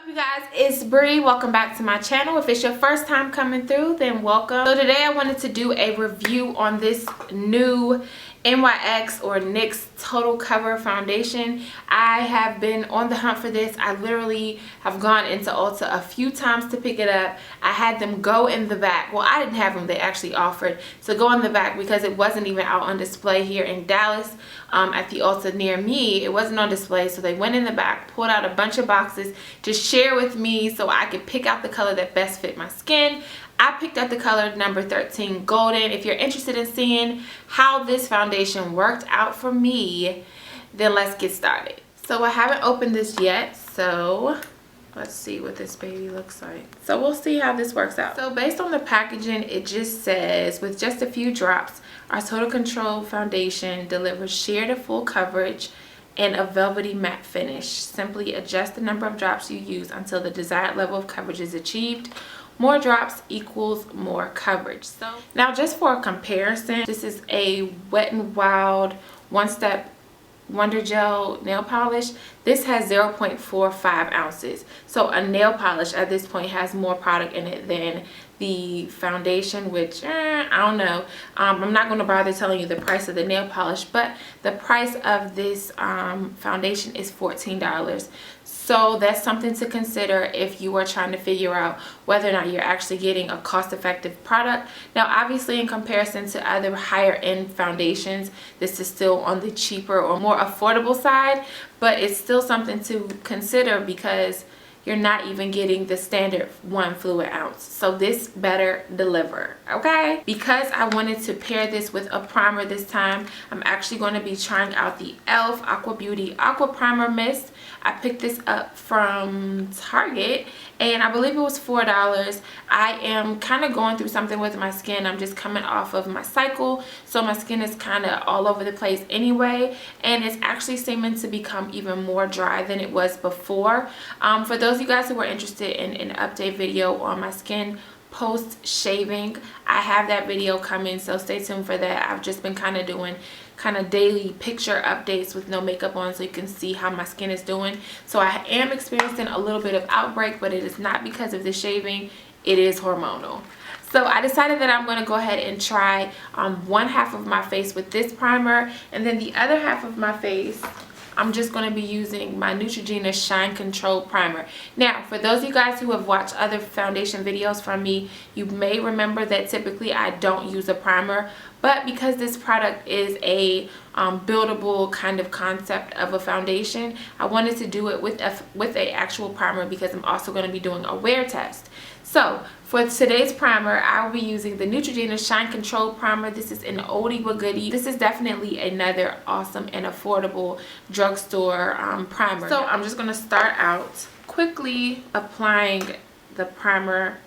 You guys, it's Bree. Welcome back to my channel. If it's your first time coming through, then welcome. So today I wanted to do a review on this new NYX or NYX Total Cover Foundation. I have been on the hunt for this. I literally have gone into Ulta a few times to pick it up. I had them go in the back. Well, I didn't have them. They actually offered to go in the back because it wasn't even out on display here in Dallas at the Ulta near me. It wasn't on display, so they went in the back, pulled out a bunch of boxes to share with me so I could pick out the color that best fit my skin. I picked up the color number 13 Golden. If you're interested in seeing how this foundation worked out for me, then let's get started. So I haven't opened this yet, so let's see what this baby looks like. So we'll see how this works out. So based on the packaging, it just says, with just a few drops, our Total Control Foundation delivers sheer to full coverage and a velvety matte finish. Simply adjust the number of drops you use until the desired level of coverage is achieved. More drops equals more coverage. So now, just for a comparison, this is a Wet n Wild One Step Wonder Gel nail polish. This has 0.45 ounces. So a nail polish at this point has more product in it than the foundation, which I don't know. I'm not going to bother telling you the price of the nail polish, but the price of this foundation is $14. So that's something to consider if you are trying to figure out whether or not you're actually getting a cost-effective product. Now, obviously, in comparison to other higher-end foundations, this is still on the cheaper or more affordable side, but it's still something to consider because you're not even getting the standard 1 fluid ounce. So this better deliver, okay? Because I wanted to pair this with a primer this time, I'm actually going to be trying out the e.l.f. Aqua Beauty Aqua Primer Mist. I picked this up from Target and I believe it was $4. I am kind of going through something with my skin. I'm just coming off of my cycle, so my skin is kind of all over the place anyway, and it's actually seeming to become even more dry than it was before. For those of you guys who are interested in an update video on my skin post shaving, I have that video coming, so stay tuned for that. I've just been kind of doing daily picture updates with no makeup on so you can see how my skin is doing. So I am experiencing a little bit of outbreak, but it is not because of the shaving, it is hormonal. So I decided that I'm going to go ahead and try one half of my face with this primer, and then the other half of my face I'm just going to be using my Neutrogena Shine Control Primer. Now, for those of you guys who have watched other foundation videos from me, you may remember that typically I don't use a primer, but because this product is a buildable kind of concept of a foundation, I wanted to do it with a actual primer because I'm also going to be doing a wear test. So for today's primer, I will be using the Neutrogena Shine Control Primer. This is an oldie but goodie. This is definitely another awesome and affordable drugstore primer. So I'm just going to start out quickly applying the primer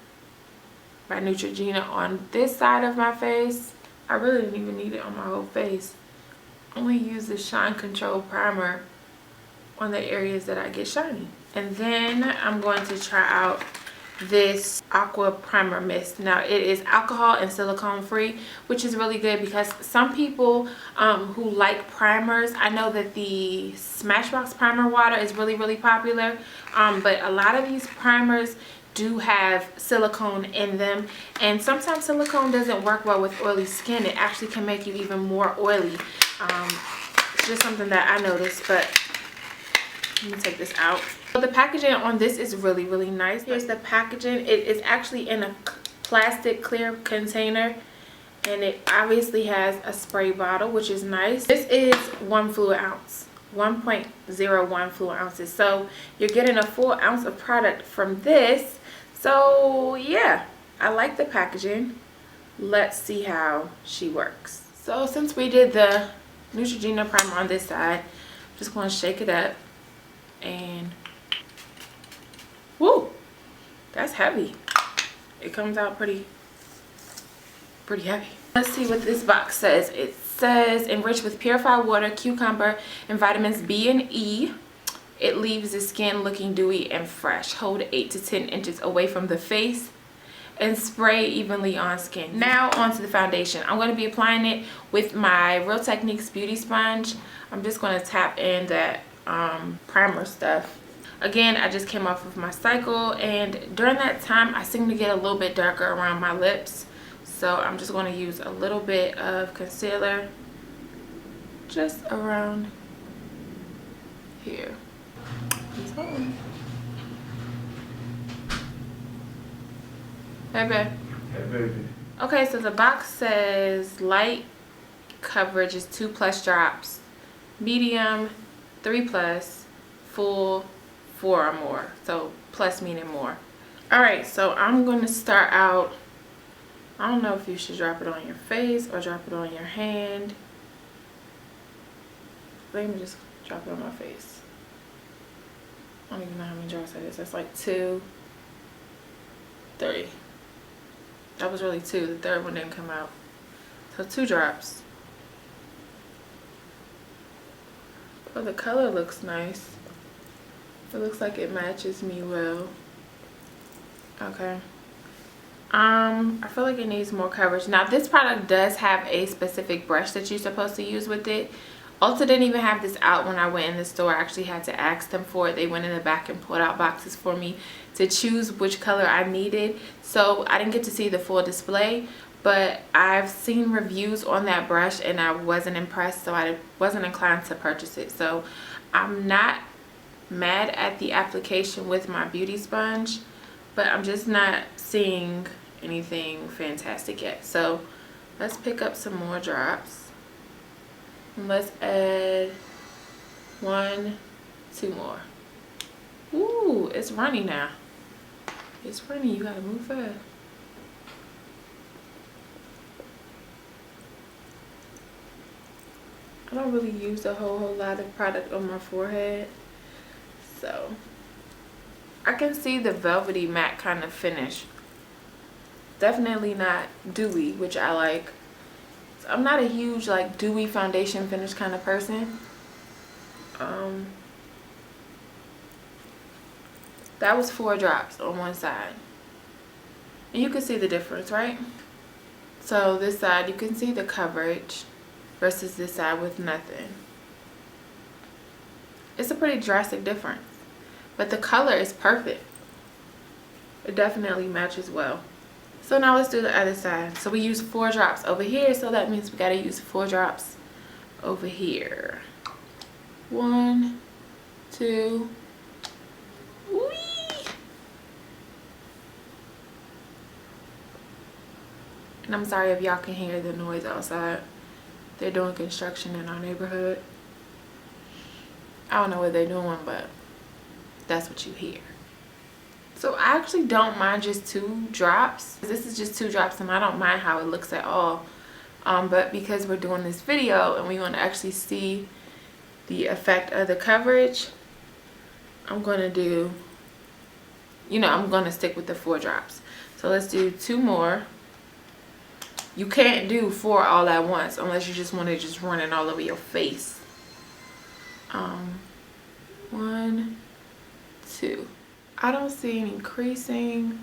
by Neutrogena on this side of my face. I really didn't even need it on my whole face. Only use the Shine Control Primer on the areas that I get shiny. And then I'm going to try out this Aqua Primer Mist. Now, it is alcohol and silicone free, which is really good because some people who like primers, I know that the Smashbox primer water is really popular, but a lot of these primers do have silicone in them, and sometimes silicone doesn't work well with oily skin. It actually can make you even more oily. It's just something that I noticed, but let me take this out. So the packaging on this is really nice. Here's the packaging. It is actually in a plastic clear container, and it obviously has a spray bottle, which is nice. This is 1 fluid ounce, 1.01 fluid ounces. So you're getting a full ounce of product from this. So yeah, I like the packaging. Let's see how she works. So since we did the Neutrogena primer on this side, I'm just going to shake it up. And woo, that's heavy. It comes out pretty heavy. Let's see what this box says. It says enriched with purified water, cucumber, and vitamins B and E. It leaves the skin looking dewy and fresh. Hold 8 to 10 inches away from the face and spray evenly on skin. Now onto the foundation. I'm going to be applying it with my Real Techniques Beauty Sponge. I'm just going to tap in that primer stuff. Again, I just came off of my cycle, and during that time I seem to get a little bit darker around my lips. So I'm just going to use a little bit of concealer just around here. Hey babe. Hey baby. Okay, so the box says light coverage is 2+ drops, medium 3+, full 4 or more. So plus meaning more. Alright, so I'm going to start out. I don't know if you should drop it on your face or drop it on your hand. Let me just drop it on my face. I don't even know how many drops that is. That's like 2, 3. That was really 2. The third one didn't come out. So 2 drops. Oh, the color looks nice. It looks like it matches me well. Okay. I feel like it needs more coverage. Now this product does have a specific brush that you're supposed to use with it. Ulta didn't even have this out when I went in the store. I actually had to ask them for it. They went in the back and pulled out boxes for me to choose which color I needed. So I didn't get to see the full display, but I've seen reviews on that brush and I wasn't impressed, so I wasn't inclined to purchase it. So I'm not mad at the application with my beauty sponge, but I'm just not seeing anything fantastic yet. So let's pick up some more drops. Let's add 1, 2 more. Ooh, it's runny now. It's runny, you gotta move fast. I don't really use a whole lot of product on my forehead, so I can see the velvety matte kind of finish. Definitely not dewy, which I like. I'm not a huge like dewy foundation finish kind of person. That was 4 drops on one side, and you can see the difference, right? So this side you can see the coverage versus this side with nothing. It's a pretty drastic difference, but the color is perfect. It definitely matches well. So now let's do the other side. So we use 4 drops over here, so that means we gotta use 4 drops over here. 1, 2. Whee! And I'm sorry if y'all can hear the noise outside. They're doing construction in our neighborhood. I don't know what they're doing, but that's what you hear. So I actually don't mind just 2 drops. This is just 2 drops and I don't mind how it looks at all. But because we're doing this video and we want to actually see the effect of the coverage, I'm going to do, I'm going to stick with the 4 drops. So let's do 2 more. You can't do 4 all at once unless you just want to just run it all over your face. 1, 2. I don't see any creasing.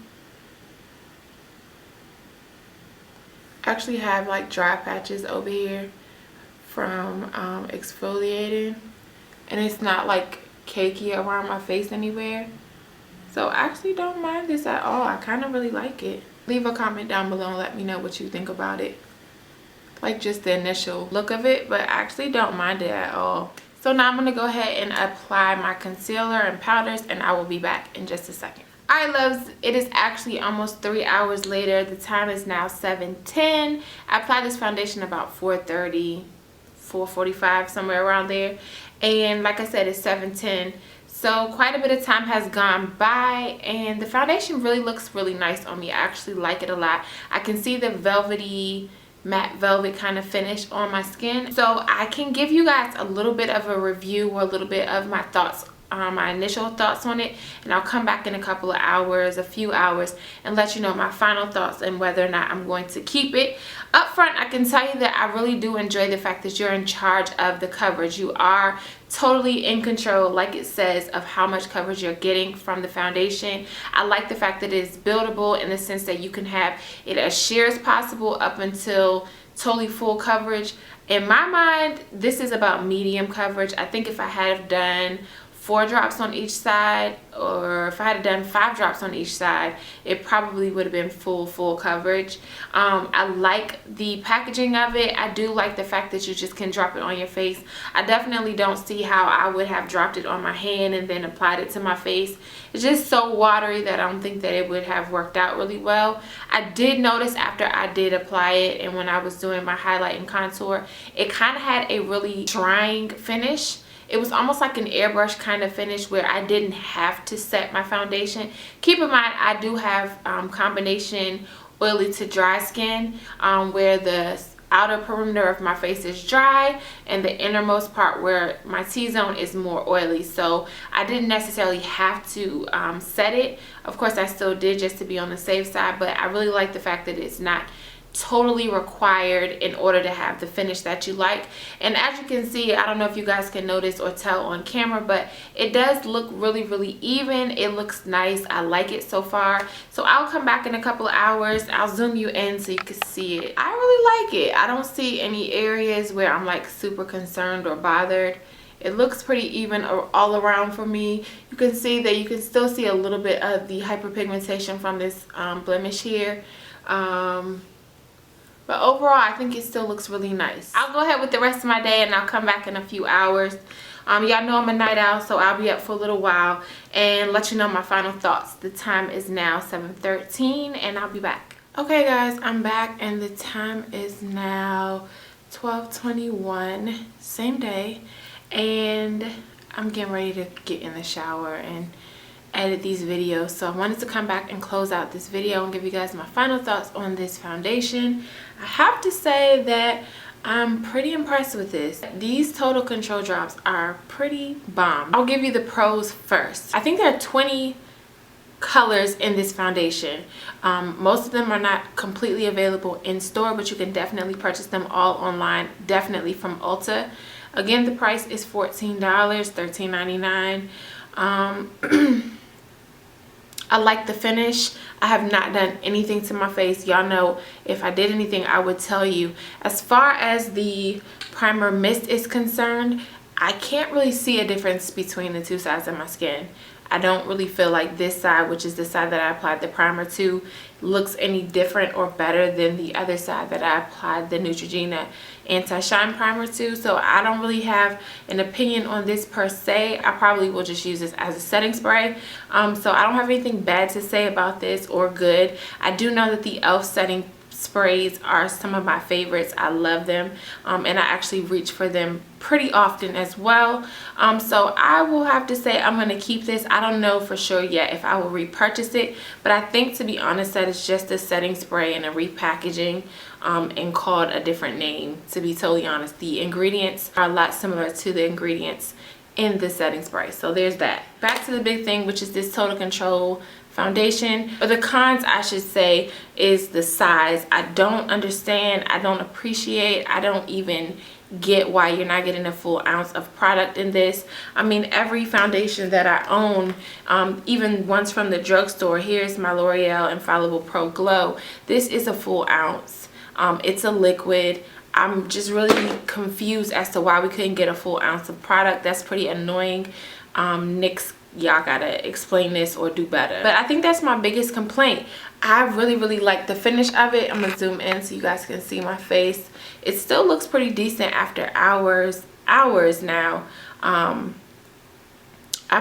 I actually have like dry patches over here from exfoliating, and it's not like cakey around my face anywhere. So I actually don't mind this at all. I kind of really like it. Leave a comment down below and let me know what you think about it. Like just the initial look of it, but I actually don't mind it at all. So now I'm going to go ahead and apply my concealer and powders, and I will be back in just a second. Alright loves, it is actually almost 3 hours later. The time is now 7:10. I applied this foundation about 4:30, 4:45, somewhere around there. And like I said, it's 7:10. So quite a bit of time has gone by, and the foundation really looks really nice on me. I actually like it a lot. I can see the velvety, matte velvet kind of finish on my skin. So I can give you guys a little bit of a review or a little bit of my thoughts, my initial thoughts on it, and I'll come back in a couple of hours, a few hours, and let you know my final thoughts and whether or not I'm going to keep it. Up front, I can tell you that I really do enjoy the fact that you're in charge of the coverage. You are totally in control, like it says, of how much coverage you're getting from the foundation. I like the fact that it is buildable in the sense that you can have it as sheer as possible up until totally full coverage. In my mind, this is about medium coverage. I think if I had done 4 drops on each side, or if I had done 5 drops on each side, it probably would have been full coverage. I like the packaging of it. I do like the fact that you just can drop it on your face. I definitely don't see how I would have dropped it on my hand and then applied it to my face. It's just so watery that I don't think that it would have worked out really well. I did notice after I did apply it and when I was doing my highlight and contour, it kind of had a really drying finish. It was almost like an airbrush kind of finish where I didn't have to set my foundation. Keep in mind, I do have combination oily to dry skin, where the outer perimeter of my face is dry and the innermost part where my T-zone is more oily. So I didn't necessarily have to set it. Of course, I still did just to be on the safe side, but I really like the fact that it's not totally required in order to have the finish that you like. And as you can see, I don't know if you guys can notice or tell on camera, but it does look really even. It looks nice. I like it so far. So I'll come back in a couple of hours. I'll zoom you in so you can see it. I really like it. I don't see any areas where I'm like super concerned or bothered. It looks pretty even all around for me. You can see that you can still see a little bit of the hyperpigmentation from this blemish here. But overall, I think it still looks really nice. I'll go ahead with the rest of my day and I'll come back in a few hours. Y'all know I'm a night owl, so I'll be up for a little while and let you know my final thoughts. The time is now 7:13 and I'll be back. Okay guys, I'm back and the time is now 12:21, same day. And I'm getting ready to get in the shower and edit these videos. So I wanted to come back and close out this video and give you guys my final thoughts on this foundation. I have to say that I'm pretty impressed with this. These Total Control drops are pretty bomb. I'll give you the pros first. I think there are 20 colors in this foundation. Most of them are not completely available in store, but you can definitely purchase them all online, definitely from Ulta. Again, the price is $14, $13.99. I like the finish. I have not done anything to my face. Y'all know if I did anything, I would tell you. As far as the primer mist is concerned, I can't really see a difference between the two sides of my skin. I don't really feel like this side, which is the side that I applied the primer to, looks any different or better than the other side that I applied the Neutrogena anti-shine primer to. So I don't really have an opinion on this per se. I probably will just use this as a setting spray. So I don't have anything bad to say about this or good. I do know that the e.l.f. setting sprays are some of my favorites. I love them, and I actually reach for them pretty often as well. So I will have to say I'm going to keep this. I don't know for sure yet if I will repurchase it, but I think, to be honest, that it's just a setting spray and a repackaging and called a different name, to be totally honest. The ingredients are a lot similar to the ingredients in the setting spray. So there's that. Back to the big thing, which is this Total Control foundation. Or the cons, I should say, is the size. I don't understand, I don't appreciate, I don't even get why you're not getting a full ounce of product in this. I mean, every foundation that I own, even ones from the drugstore, here's my L'Oreal Infallible Pro Glow, this is a full ounce. It's a liquid. I'm just really confused as to why we couldn't get a full ounce of product. That's pretty annoying. NYX, y'all gotta explain this or do better. But I think that's my biggest complaint. I really like the finish of it. I'm gonna zoom in so you guys can see my face. It still looks pretty decent after hours now. I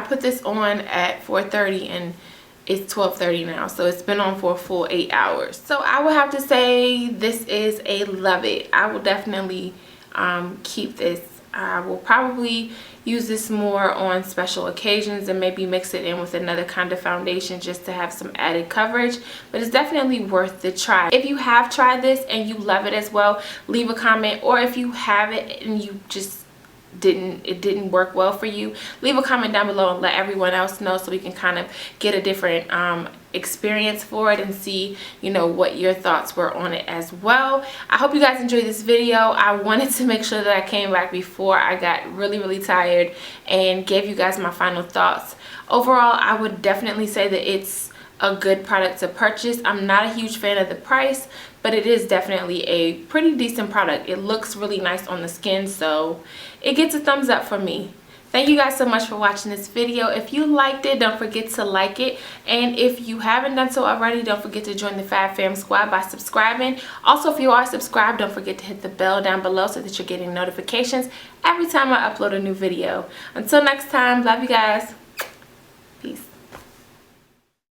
put this on at 4:30 and it's 12:30 now, so it's been on for a full 8 hours. So I would have to say this is a love it. I will definitely keep this. I will probably use this more on special occasions and maybe mix it in with another kind of foundation just to have some added coverage, but it's definitely worth the try. If you have tried this and you love it as well, leave a comment, or if you have it and you just it didn't work well for you, leave a comment down below and let everyone else know so we can kind of get a different experience for it and see, you know, what your thoughts were on it as well. I hope you guys enjoyed this video. I wanted to make sure that I came back before I got really tired and gave you guys my final thoughts. Overall, I would definitely say that it's a good product to purchase. I'm not a huge fan of the price, but it is definitely a pretty decent product. It looks really nice on the skin, so it gets a thumbs up for me. Thank you guys so much for watching this video. If you liked it, don't forget to like it. And if you haven't done so already, don't forget to join the Fab Fam Squad by subscribing. Also, if you are subscribed, don't forget to hit the bell down below so that you're getting notifications every time I upload a new video. Until next time, love you guys.